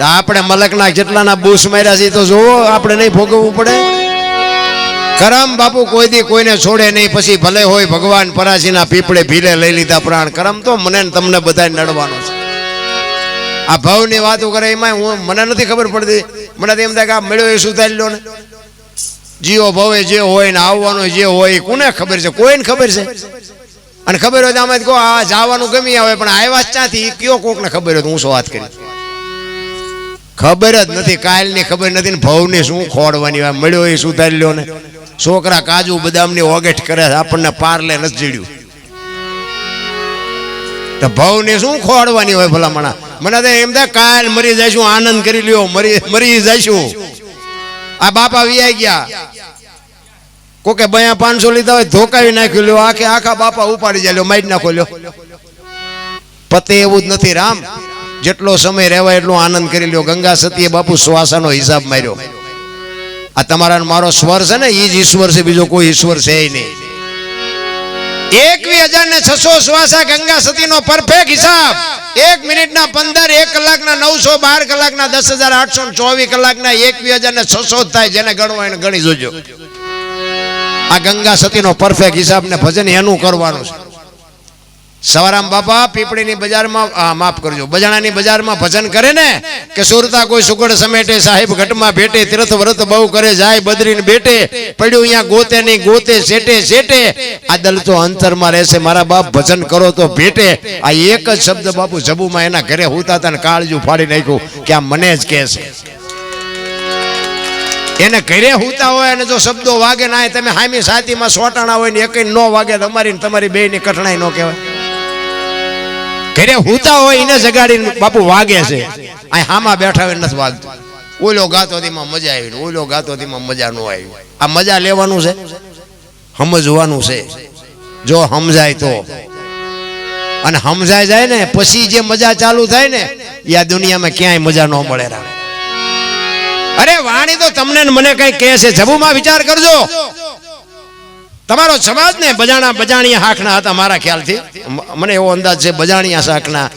આપણે મલકના જેટલાના બૂસ માર્યા છે તો જોવો, આપણે નહીં ભોગવવું પડે. કરમ બાપુ કોઈ દી કોઈને છોડે નહીં. પછી ભલે હોય ભગવાન પરાશીના પીપળે ભીલે લઈ લીધા પ્રાણ, કરમ તો મને તમને બધા નડવાનો છે. આ ભાવની વાતો કરે એમાં મને નથી ખબર પડતી. મને એમ થાય કે આ મળ્યો એ સુધારી લો ને. જીવો ભવે જે હોય ને આવવાનું જે હોય કોને ખબર છે? કોઈને ખબર છે? અને ખબર હોય તો આમાં કહો આ જવાનું ગમી આવે, પણ આવ્યા ક્યાંથી કયો કોકને ખબર હોય તો હું શું વાત કરી? ખબર જ નથી. કાલની ખબર નથી ને ભવની શું ખોડવાની હોય. મળ્યો એ સુધારી લો ને. છોકરા કાજુ બદામની ઓગેટ કરે છે, આપણને પારલે નથી જીડ્યું. તો ભવની શું ખોડવાની હોય ભલામણા? મને તો એમ થાય કાલ મરી જઈશું, આનંદ કરી લ્યો, મરી જઈશું. આ બાપા વિયાઈ ગયા, કોકે 500 લીધા હોય ધોકાવી નાખ્યું, લ્યો આખે આખા બાપા ઉપાડી જાય, લ્યો મારી નાખો, લ્યો. પતે એવું જ નથી રામ. જેટલો સમય રહેવાય એટલો આનંદ કરી લ્યો. ગંગા સતીએ બાપુ શ્વાસાનો હિસાબ માર્યો. આ તમારા મારો સ્વર છે ને એ જ ઈશ્વર છે, બીજો કોઈ ઈશ્વર છે નહીં. 21,600 શ્વાસા ગંગા સતીનો પરફેક્ટ હિસાબ. 1 મિનિટના 15, 1 કલાકના 900, 12 કલાકના 10,824 કલાકના 21,600 થાય. જેને ગણવા એને ગણી જોજો. આ ગંગા સતીનો પરફેક્ટ હિસાબ ને ભજન એનું કરવાનું છે. સવારામ બાપા પીપળીની બજારમાં માફ કરજો બજાણાની બજારમાં ભજન કરે ને કે સુરતા કોઈ સુગડ સમેટે, સાહેબ ઘટમાં ભેટે, તીર્થ વ્રત બહુ કરે, જાય બદરીને બેટે, પડ્યું અહીંયા ગોતે નહીં ગોતે સેટે સેટે, આ દલ તો અંતરમાં રહેશે મારા બાપ, ભજન કરો તો ભેટે. આ એક જ શબ્દ બાપુ જબુમાં એના ઘરે હોતા હતા ને કાળજું ફાડી નાખ્યું કે આ મને જ કહે છે. એને ઘરે હોતા હોય અને જો શબ્દો વાગે ના, તમે હામી સાતીમાં સોટાણા હોય ને એક ન વાગે, તમારી બે ની કઠણાઈ ન કહેવાય. ઘરે હોતા હોય એને જગાડીને બાપુ વાગે છે. આ હામાં બેઠા હોય નથી વાગતું. ઓલો ગાતો તેમાં મજા આવી, ઓલો ગાતો તેમાં મજા ન આવી. આ મજા લેવાનું છે, સમજવાનું છે. જો સમજાય તો, અને સમજાય જાય ને પછી જે મજા ચાલુ થાય ને એ આ દુનિયામાં ક્યાંય મજા ન મળે. અરે વાણી તો તમને મને કઈ કહે છે. જબુમાં વિચાર કરજો. તમારો સમાજ ને બજાણિયા હાકના હતા મારા ખ્યાલથી, મને એવો અંદાજ છે બજાણિયા શાકના.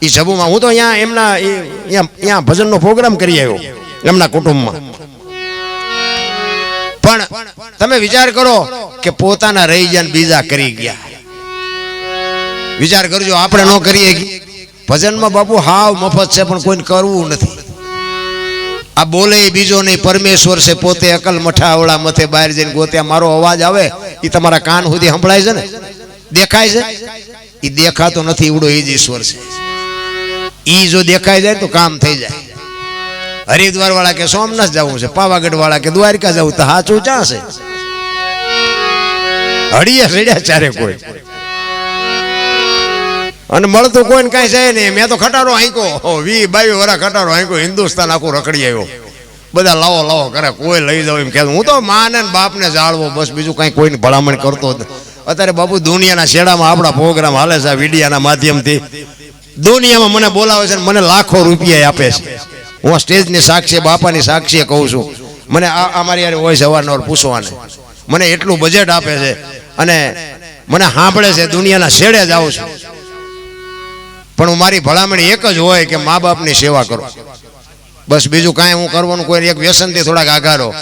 એ જબુમાં હું તો અહીંયા એમના ભજનનો પ્રોગ્રામ કરી આવ્યો એમના કુટુંબમાં. પણ તમે વિચાર કરો કે પોતાના રહી ગયા બીજા કરી ગયા. વિચાર કરજો, આપણે ન કરીએ. ભજનમાં બાપુ હાવ મફત છે પણ કોઈને કરવું નથી. આ બોલે બીજો નહીં, પરમેશ્વર છે પોતે, અકલ મઠાવડા મથે બહાર જઈને ગોતે. મારો અવાજ આવે એ તમારા કાન સુધી સંભળાય છે ને, દેખાય છે? એ દેખાતો નથી, એવડો એ જ ઈશ્વર છે. ઈ જો દેખાઈ જાય તો કામ થઈ જાય. હરિદ્વાર વાળા કે સોમનાથ જવું છે, પાવાગઢ વાળા કે દ્વારકા જવું, તો હાચું ક્યાં છે? હળિયા સડ્યા ચારે કોઈ, અને મળતું કોઈને કઈ છે નહીં. મેં તો ખટારો આંકો 20-22 વર્ષ ખટારો આંકો, હિન્દુસ્તાન આખું રખડી આવ્યો. બધા લાવો લાવો કરે, કોઈ લઈ જાવ એમ કે. હું તો માને બાપને જાળવો બસ, બીજું કઈ કોઈને ભલામણ કરતો જ. અત્યારે બાપુ દુનિયાના શેડામાં આપણા પ્રોગ્રામ હાલે છે મીડિયાના માધ્યમથી. દુનિયામાં મને બોલાવે છે, મને લાખો રૂપિયા આપે છે. હું સ્ટેજની સાક્ષી, બાપાની સાક્ષી કહું છું. મને અમારી યાર હોય સવારનવાર પૂછવાને, મને એટલું બજેટ આપે છે અને મને સાંભળે છે. દુનિયાના શેડે જ આવું છું, પણ હું મારી ભલામણ એક જ હોય કે મા બાપની સેવા કરો બસ. બીજું કાંઈ હું કરવાનું કોઈ. એક વ્યસનથી થોડાક આઘારો,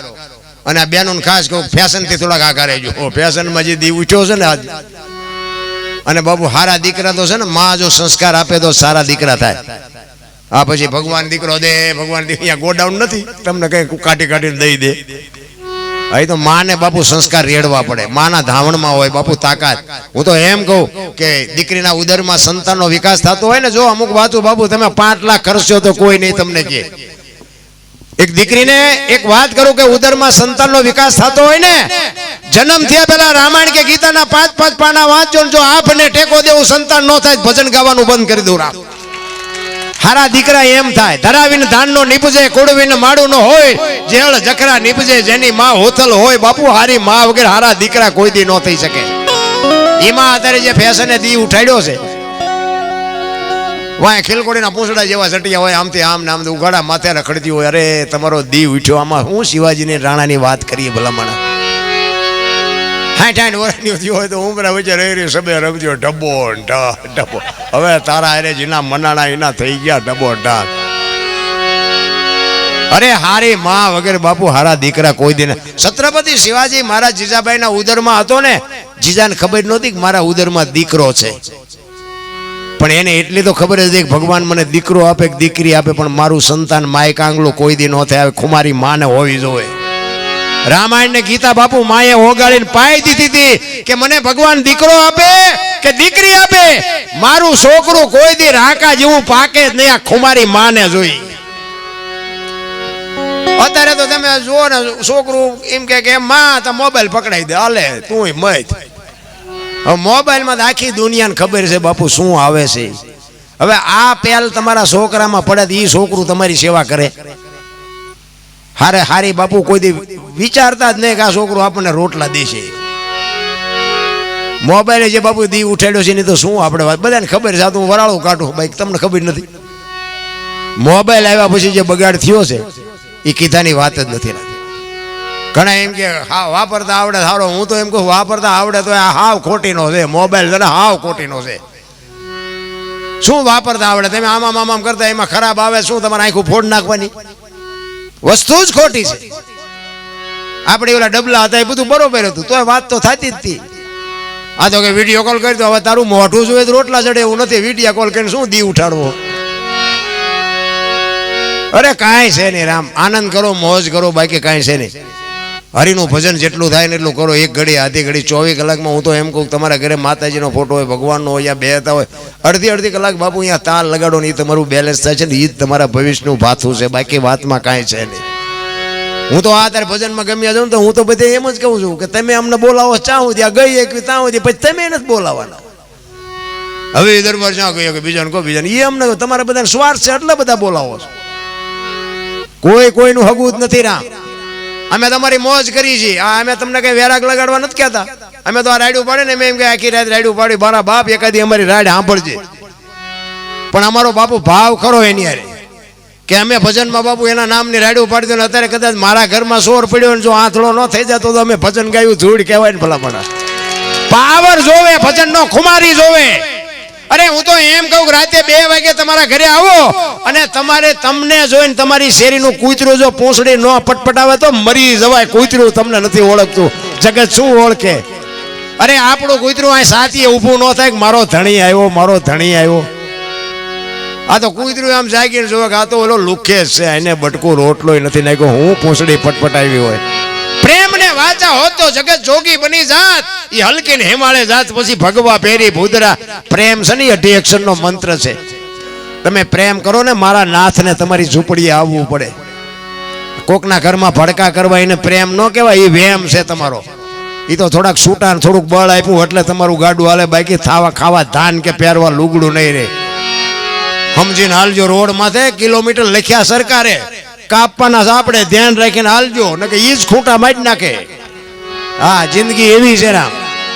અને આ બેનોને ખાસ કહું ફેશનથી થોડાક આઘા રહેજો. ફેશનમાં જે દી ઉઠ્યો છે ને આજ, અને બાબુ સારા દીકરા તો છે ને, માં જો સંસ્કાર આપે તો સારા દીકરા થાય. આ પછી ભગવાન દીકરો દે, ભગવાન અહીંયા ગોડાઉન નથી તમને કઈ કાઢી કાઢીને દઈ દે. અહીં તો માને બાપુ સંસ્કાર રેડવા પડે. માના ધાવણમાં હોય બાપુ તાકાત. હું તો એમ કહું કે દીકરીના ઉદરમાં સંતાનનો વિકાસ થતો હોય ને, જો અમુક વાતો બાપુ તમે 5 લાખ ખર્ચો તો કોઈ નહીં તમને કહે. એક દીકરીને એક વાત કરું કે ઉદરમાં સંતાનનો વિકાસ થતો હોય ને, જન્મ થયા પહેલા રામાયણ કે ગીતાના 5-5 પાના વાંચજો. જો આપને ટેકો દેવું સંતાન ન થાય, ભજન ગાવાનું બંધ કરી દઉં. રામ હારા દીકરા એમ થાય, ધરાવીને ધાનનો નીપજે, કોડવીને માડું ન હોય, જેળ જખરા નીપજે, જેની માં હોથલ હોય. બાપુ હારી માં વગર હારા દીકરા કોઈ દી ન થઈ શકે. એમાં અત્યારે જે ફેશને દી ઉઠાડ્યો છે, વાય ખીલકોડીના પૂંછડા જેવા સટિયા હોય, આમથી આમ ને આમ ઉઘાડા માથે રખડતી હોય. અરે તમારો દી ઉઠ્યો. આમાં હું શિવાજીની રાણાની વાત કરીએ ભલામણ. 60 વર્ષની થયો હોય તો ઉમરા વચ્ચે રહી સબે રમજો ડબ્બો. હવે તારા અરે જેના મનાણા એના થઈ ગયા ડબ્બો ઢાક. અરે હારી માં વગેરે બાપુ હારા દીકરા કોઈ દિન. છત્રપતિ શિવાજી મારા જીજાબાઈના ઉદરમાં હતો ને, જીજાને ખબર નહોતી કે મારા ઉદરમાં દીકરો છે, પણ એને એટલી તો ખબર હતી કે ભગવાન મને દીકરો આપે કે દીકરી આપે, પણ મારું સંતાન માય કાંગલું કોઈ દી ન થાય, ખુમારી માને હોવી જોઈએ. રામાયણ ને ગીતા બાપુ માએ ઓગાળીને પાઈ દીધી હતી કે મને ભગવાન દીકરો આપે કે દીકરી આપે, મારું છોકરું કોઈ દી રાકા જેવું પાકે જ નહીં, આ ખુમારી માને જોઈ. અત્યારે તો તમે જુઓ ને, છોકરું એમ કે માં તો મોબાઈલ પકડાઈ દે, હાલે તું મત. હવે મોબાઈલમાં તો આખી દુનિયાને ખબર છે બાપુ શું આવે છે. હવે આ પહેલ તમારા છોકરામાં પડે તો એ છોકરું તમારી સેવા કરે? હારે હારી બાપુ કોઈ દી વિચારતા જ નહીં કે આ છોકરું આપણને રોટલા દેશે. મોબાઈલે જે બાપુ દી ઉઠાડ્યો છે ને તો શું આપણે બધાને ખબર છે, આ તું વરાળું કાઢું ભાઈ, તમને ખબર નથી. મોબાઈલ આવ્યા પછી જે બગાડ થયો છે એ કીધાની વાત જ નથી. ઘણા એમ કે હા વાપરતા આવડે સારો, હું તો એમ કહું વાપરતા આવડે તો આ હાવ ખોટીનો છે મોબાઈલ, જરા હાવ ખોટીનો છે. શું વાપરતા આવડે? તમે આમામ આમામ કરતા એમાં ખરાબ આવે, શું તમારે આખું ફોડ નાખવાની? વસ્તુ જ ખોટી છે. આપણે ઓલા ડબલા હતા એ બધું બરોબર હતું, તો વાત તો થતી જ હતી. આ તો કે વિડીયો કોલ કરી દો, હવે તારું મોઢું જોઈએ તો રોટલા ચડે એવું નથી, વિડીયો કોલ કરીને શું દી ઉઠાડવો? અરે કાંઈ છે નહીં રામ, આનંદ કરો, મોજ કરો, બાકી કાંઈ છે નહીં. હરિનું ભજન જેટલું થાય ને એટલું કરો. એક ઘડી આધી ઘડી 24 કલાકમાં હું તો એમ કહું તમારા ઘરે માતાજીનો ફોટો હોય, ભગવાનનો હોય, યા બેહતા હોય, અડધી કલાક બાપુ અહીંયા તાલ લગાડો ને એ તમારું બેલેન્સ થાય છે ને, એ જ તમારા ભવિષ્યનું ભાથું છે, બાકી વાતમાં કાંઈ છે નહીં. હું તો આ તારે ભજનમાં ગમ્યા જાઉં તો હું તો બધે એમ જ કહું છું કે તમે અમને બોલાવો ચાહું ત્યાં ગઈ એક ત્યાં સુધી, પછી તમે નથી બોલાવાના. હવે એ દરબાર જ્યાં કહ્યું કે બીજાને કહો બીજાને, એ અમને તમારા બધાને સ્વાર્થ છે એટલે બધા બોલાવો છો. કોઈનું હગું જ નથી રામ. અમે તમારી મોજ કરી છીએ. અમે તમને કઈ વેરાગ લગાડવા નથી કહેતા. અમે તો આ રાયડું પાડે ને, એમ કે આખી રાત રાયડું પાડી, મારા બાપ એકાદી અમારી રાડ સાંભળજે. પણ અમારો બાપુ ભાવ ખરો એની હારે કે અમે ભજનમાં બાપુ એના નામની રાયડું પાડી દો. અત્યારે કદાચ મારા ઘરમાં સોર પડ્યો ને જો આંથળો ન થઈ જતો તો અમે ભજન ગાયું ધૂળ કહેવાય ને ભલામણા. પાવર જોવે, ભજનનો ખુમારી જોવે. અરે હું તો એમ કહું કે રાતે 2 વાગે તમારા ઘરે આવો અને તમને જોઈને તમારી શેરીનું કૂતરું જો પૂંછડી ન પટપટાવે તો મરી જવાય. કૂતરું તમને નથી ઓળખતું, જગત શું ઓળખે? અરે આપણું કૂતરું આ સાતીએ ઊભું ન થાય કે મારો ધણી આવ્યો, મારો ધણી આવ્યો. આ તો કૂતરું આમ જાગીને જોવે કે આ તો ઓલો લુખેશ છે, એને બટકો રોટલો નથી નાખ્યો, હું પૂંછડી પટપટાવી હોય. પ્રેમ ને વાચા હોત તો જગત જોગી બની જાત, એ હલકી ને હિમાલય જાત, પછી ભગવા પેરી ભૂદરા. પ્રેમ છે ને 18 અક્ષરનો મંત્ર છે. તમે પ્રેમ કરો ને મારા નાથને તમારી ઝૂંપડીએ આવવું પડે. કોકના ઘરમાં ભડકા કરવા એને પ્રેમ ન કહેવાય, એ વેમ છે તમારો. એ તો થોડાક છૂટા થોડુંક બળ આપ્યું એટલે તમારું ગાડું હાલે, બાકી ખાવા ધાન કે પહેરવા લુગડું નહીં રહે. સમજીને હાલજો. રોડ માથે કિલોમીટર લખ્યા સરકારે, કાપવાના આપણે ધ્યાન રાખીને હાલજો, ને કે ઈ જ ખૂંટા મારી નાખે. હા, જિંદગી એવી છે રામ.